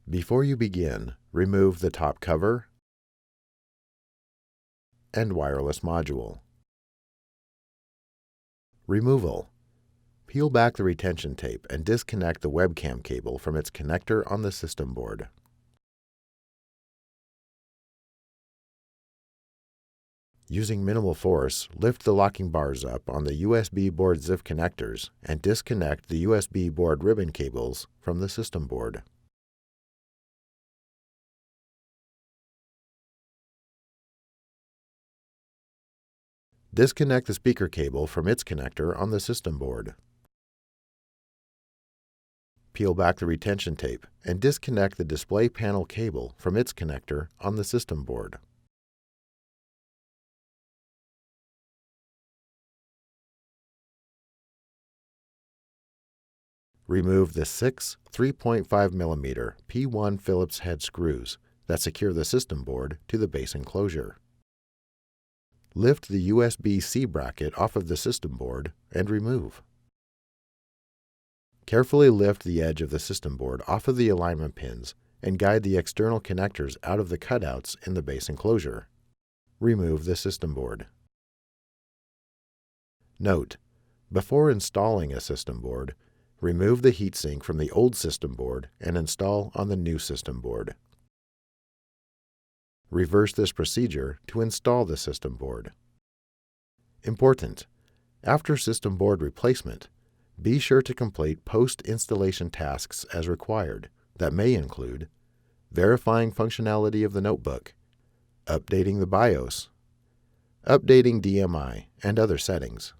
Before you begin, remove the top cover and wireless module. Removal. Peel back the retention tape and disconnect the webcam cable from its connector on the system board. Using minimal force, lift the locking bars up on the USB board ZIF connectors and disconnect the USB board ribbon cables from the system board. Disconnect the speaker cable from its connector on the system board. Peel back the retention tape and disconnect the display panel cable from its connector on the system board. Remove the 6 3.5mm P1 Phillips head screws that secure the system board to the base enclosure. Lift the USB-C bracket off of the system board and remove. Carefully lift the edge of the system board off of the alignment pins and guide the external connectors out of the cutouts in the base enclosure. Remove the system board. Note: before installing a system board, remove the heatsink from the old system board and install on the new system board. Reverse this procedure to install the system board. Important: after system board replacement, be sure to complete post-installation tasks as required that may include verifying functionality of the notebook, updating the BIOS, updating DMI and other settings.